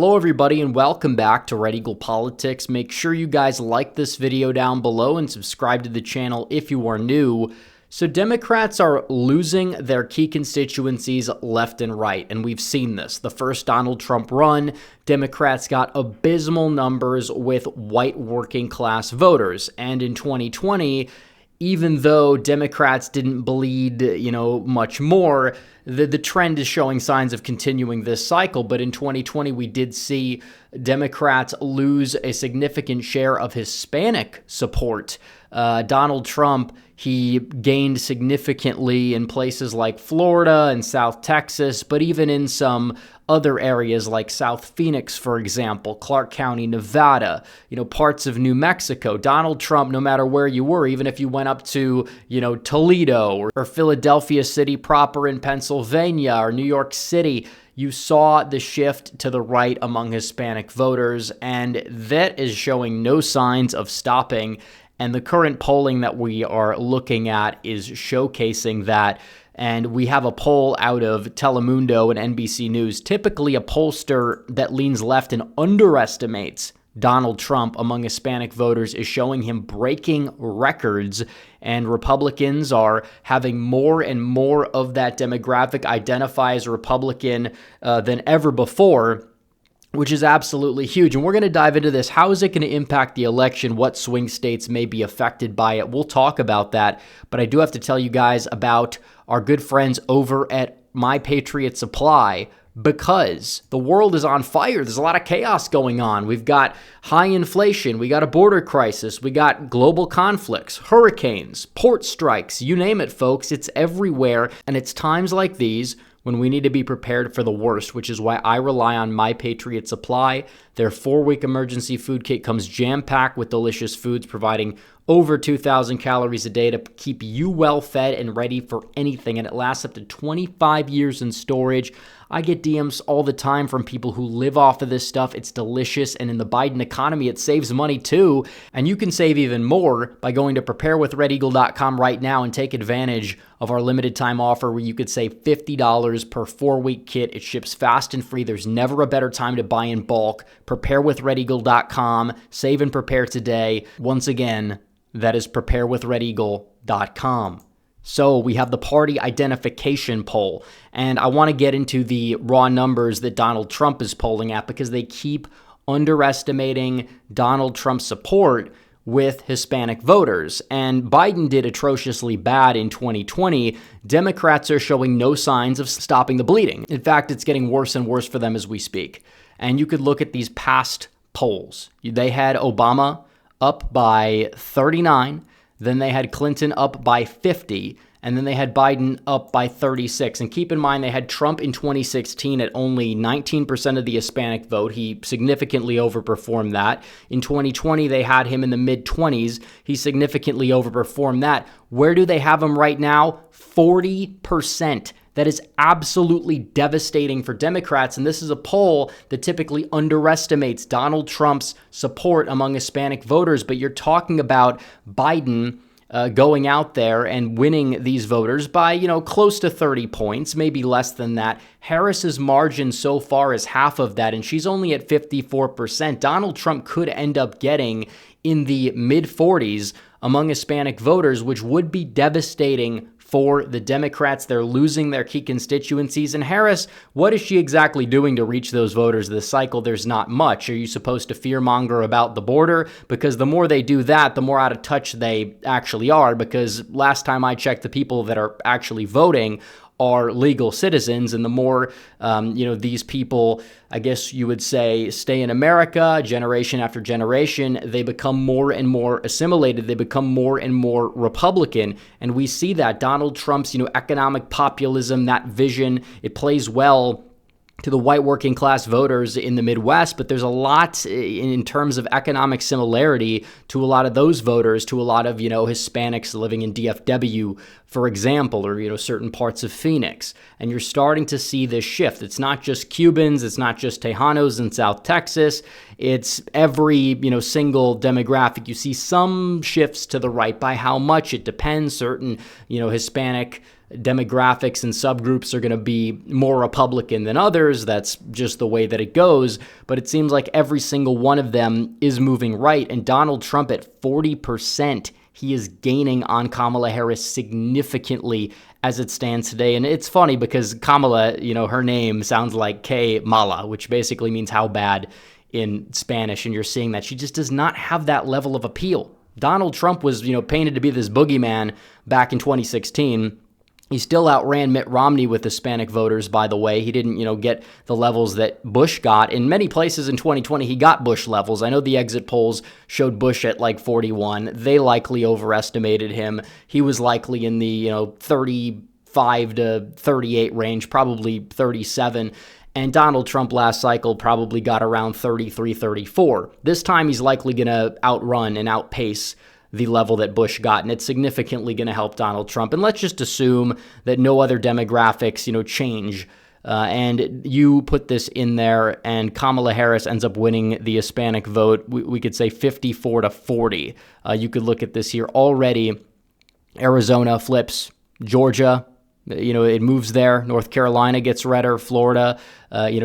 Hello everybody and welcome back to Red Eagle Politics. Make sure you guys like this video down below and subscribe to the channel if you are new. So Democrats are losing their key constituencies left and right, and we've seen this. The first Donald Trump run, Democrats got abysmal numbers with white working class voters, and in 2020, even though Democrats didn't bleed, much more, the trend is showing signs of continuing this cycle. But in 2020, we did see Democrats lose a significant share of Hispanic support. Donald Trump, he gained significantly in places like Florida and South Texas, but even in some other areas like South Phoenix, for example, Clark County, Nevada, parts of New Mexico. Donald Trump, no matter where you were, even if you went up to, Toledo or Philadelphia City proper in Pennsylvania or New York City, you saw the shift to the right among Hispanic voters, and that is showing no signs of stopping. And the current polling that we are looking at is showcasing that. And we have a poll out of Telemundo and NBC News. Typically, a pollster that leans left and underestimates Donald Trump among Hispanic voters is showing him breaking records. And Republicans are having more and more of that demographic identify as Republican than ever before, which is absolutely huge. And we're going to dive into this. How is it going to impact the election? What swing states may be affected by it? We'll talk about that. But I do have to tell you guys about our good friends over at My Patriot Supply, because the world is on fire. There's a lot of chaos going on. We've got high inflation. We got a border crisis. We got global conflicts, hurricanes, port strikes, you name it, folks. It's everywhere. And it's times like these when we need to be prepared for the worst, which is why I rely on My Patriot Supply. Their 4-week emergency food kit comes jam-packed with delicious foods, providing over 2,000 calories a day to keep you well fed and ready for anything, and it lasts up to 25 years in storage. I get DMs all the time from people who live off of this stuff. It's delicious, and in the Biden economy, it saves money too, and you can save even more by going to prepareWithRedEagle.com right now and take advantage of our limited time offer where you could save $50 per 4-week kit. It ships fast and free. There's never a better time to buy in bulk. PrepareWithRedEagle.com. Save and prepare today. Once again, that is PrepareWithRedEagle.com. So we have the party identification poll, and I want to get into the raw numbers that Donald Trump is polling at because they keep underestimating Donald Trump's support with Hispanic voters. And Biden did atrociously bad in 2020. Democrats are showing no signs of stopping the bleeding. In fact, it's getting worse and worse for them as we speak. And you could look at these past polls. They had Obama up by 39, then they had Clinton up by 50, and then they had Biden up by 36. And keep in mind, they had Trump in 2016 at only 19% of the Hispanic vote. He significantly overperformed that. In 2020, they had him in the mid-20s. He significantly overperformed that. Where do they have him right now? 40%. That is absolutely devastating for Democrats, and this is a poll that typically underestimates Donald Trump's support among Hispanic voters, but you're talking about Biden going out there and winning these voters by, close to 30 points, maybe less than that. Harris's margin so far is half of that, and she's only at 54%. Donald Trump could end up getting in the mid-40s among Hispanic voters, which would be devastating for the Democrats. They're losing their key constituencies. And Harris, what is she exactly doing to reach those voters this cycle? There's not much. Are you supposed to fearmonger about the border? Because the more they do that, the more out of touch they actually are. Because last time I checked, the people that are actually voting are legal citizens, and the more, these people, I guess you would say, stay in America generation after generation, they become more and more assimilated. They become more and more Republican, and we see that Donald Trump's, economic populism, that vision, it plays well to the white working class voters in the Midwest, but there's a lot in terms of economic similarity to a lot of those voters, to a lot of, Hispanics living in DFW, for example, or, certain parts of Phoenix. And you're starting to see this shift. It's not just Cubans, it's not just Tejanos in South Texas. It's every, single demographic. You see some shifts to the right. By how much? It depends. Certain, Hispanic demographics and subgroups are going to be more Republican than others. That's just the way that it goes. But it seems like every single one of them is moving right. And Donald Trump at 40%, he is gaining on Kamala Harris significantly as it stands today. And it's funny because Kamala, her name sounds like Kamala, which basically means how bad in Spanish. And you're seeing that she just does not have that level of appeal. Donald Trump was, painted to be this boogeyman back in 2016. He still outran Mitt Romney with Hispanic voters, by the way. He didn't, get the levels that Bush got. In many places in 2020, he got Bush levels. I know the exit polls showed Bush at like 41. They likely overestimated him. He was likely in the, 35 to 38 range, probably 37. And Donald Trump last cycle probably got around 33, 34. This time he's likely going to outrun and outpace the level that Bush got, and it's significantly going to help Donald Trump. And let's just assume that no other demographics, change, and you put this in there, and Kamala Harris ends up winning the Hispanic vote. We could say 54 to 40. You could look at this here already. Arizona flips, Georgia, it moves there. North Carolina gets redder, Florida,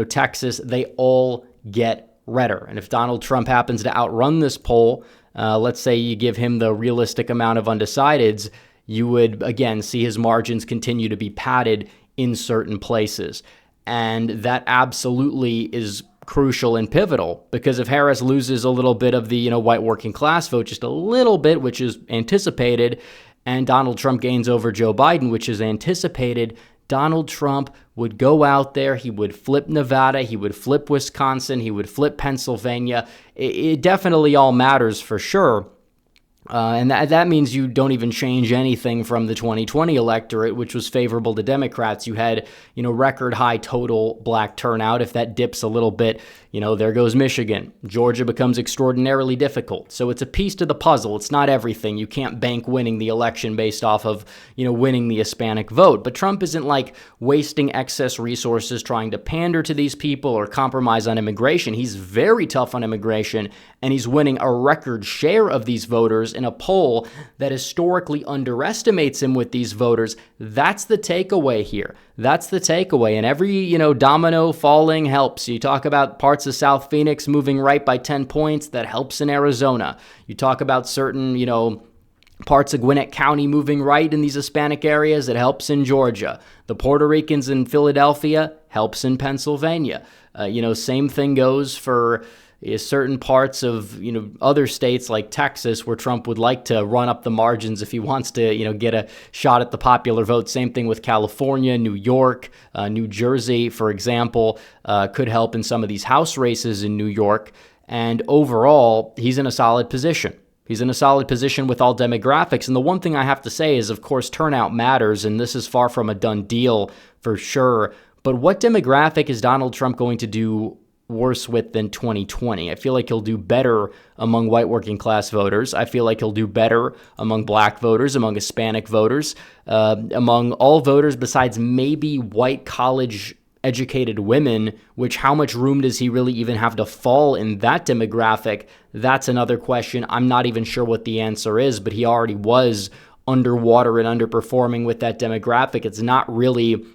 Texas, they all get redder. And if Donald Trump happens to outrun this poll, let's say you give him the realistic amount of undecideds, you would, again, see his margins continue to be padded in certain places. And that absolutely is crucial and pivotal, because if Harris loses a little bit of the, white working class vote, just a little bit, which is anticipated, and Donald Trump gains over Joe Biden, which is anticipated, Donald Trump would go out there, he would flip Nevada, he would flip Wisconsin, he would flip Pennsylvania. It definitely all matters for sure. And that means you don't even change anything from the 2020 electorate, which was favorable to Democrats. You had, record high total black turnout. If that dips a little bit, there goes Michigan. Georgia becomes extraordinarily difficult. So it's a piece to the puzzle. It's not everything. You can't bank winning the election based off of, winning the Hispanic vote. But Trump isn't like wasting excess resources trying to pander to these people or compromise on immigration. He's very tough on immigration, and he's winning a record share of these voters in a poll that historically underestimates him with these voters. That's the takeaway here. That's the takeaway. And every, domino falling helps. You talk about parts of South Phoenix moving right by 10 points. That helps in Arizona. You talk about certain, parts of Gwinnett County moving right in these Hispanic areas. It helps in Georgia. The Puerto Ricans in Philadelphia helps in Pennsylvania. Same thing goes for certain parts of, other states like Texas, where Trump would like to run up the margins if he wants to, get a shot at the popular vote. Same thing with California, New York, New Jersey, for example, could help in some of these House races in New York. And overall, he's in a solid position. He's in a solid position with all demographics. And the one thing I have to say is, of course, turnout matters, and this is far from a done deal for sure. But what demographic is Donald Trump going to do worse with than 2020? I feel like he'll do better among white working class voters. I feel like he'll do better among black voters, among Hispanic voters, among all voters besides maybe white college educated women, which how much room does he really even have to fall in that demographic? That's another question. I'm not even sure what the answer is, but he already was underwater and underperforming with that demographic. It's not really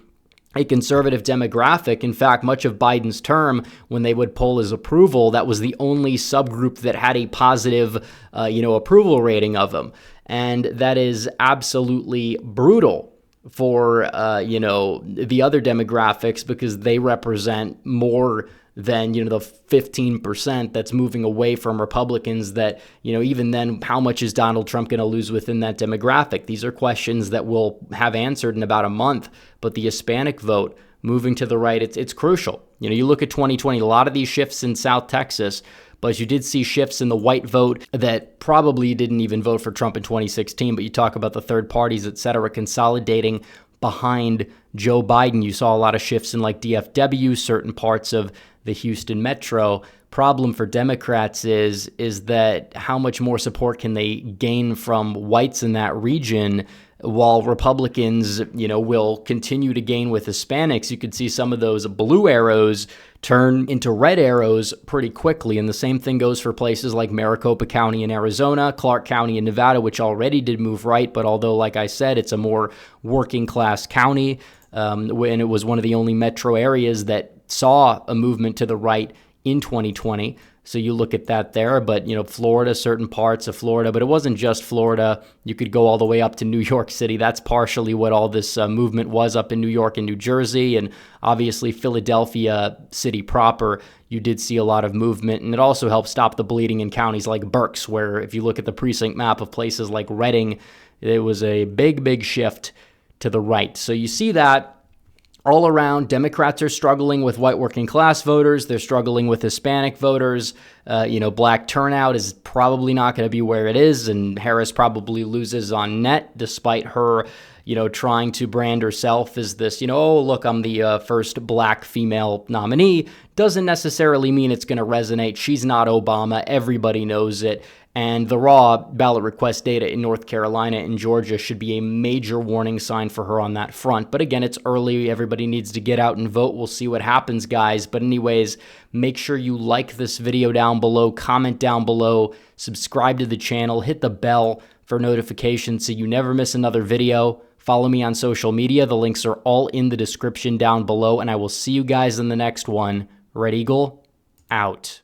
a conservative demographic. In fact, much of Biden's term, when they would poll his approval, that was the only subgroup that had a positive, approval rating of him. And that is absolutely brutal for, the other demographics, because they represent more than, the 15% that's moving away from Republicans that, even then, how much is Donald Trump going to lose within that demographic? These are questions that we'll have answered in about a month. But the Hispanic vote moving to the right, it's crucial. You look at 2020, a lot of these shifts in South Texas, but you did see shifts in the white vote that probably didn't even vote for Trump in 2016. But you talk about the third parties, et cetera, consolidating behind Joe Biden. You saw a lot of shifts in like DFW, certain parts of the Houston metro. Problem for Democrats is that how much more support can they gain from whites in that region while Republicans, will continue to gain with Hispanics, you could see some of those blue arrows turn into red arrows pretty quickly. And the same thing goes for places like Maricopa County in Arizona, Clark County in Nevada, which already did move right. But although, like I said, it's a more working class county, and it was one of the only metro areas that saw a movement to the right in 2020. So you look at that there, but Florida, certain parts of Florida, but it wasn't just Florida. You could go all the way up to New York City. That's partially what all this movement was up in New York and New Jersey, and obviously Philadelphia city proper. You did see a lot of movement, and it also helped stop the bleeding in counties like Berks, where if you look at the precinct map of places like Reading, it was a big shift to the right. So you see that. All around, Democrats are struggling with white working class voters. They're struggling with Hispanic voters. Black turnout is probably not going to be where it is, and Harris probably loses on net, despite her, trying to brand herself as this, oh, look, I'm the first black female nominee. Doesn't necessarily mean it's going to resonate. She's not Obama. Everybody knows it. And the raw ballot request data in North Carolina and Georgia should be a major warning sign for her on that front. But again, it's early. Everybody needs to get out and vote. We'll see what happens, guys. But anyways, make sure you like this video down below, comment down below, subscribe to the channel, hit the bell for notifications so you never miss another video. Follow me on social media. The links are all in the description down below, and I will see you guys in the next one. Red Eagle, out.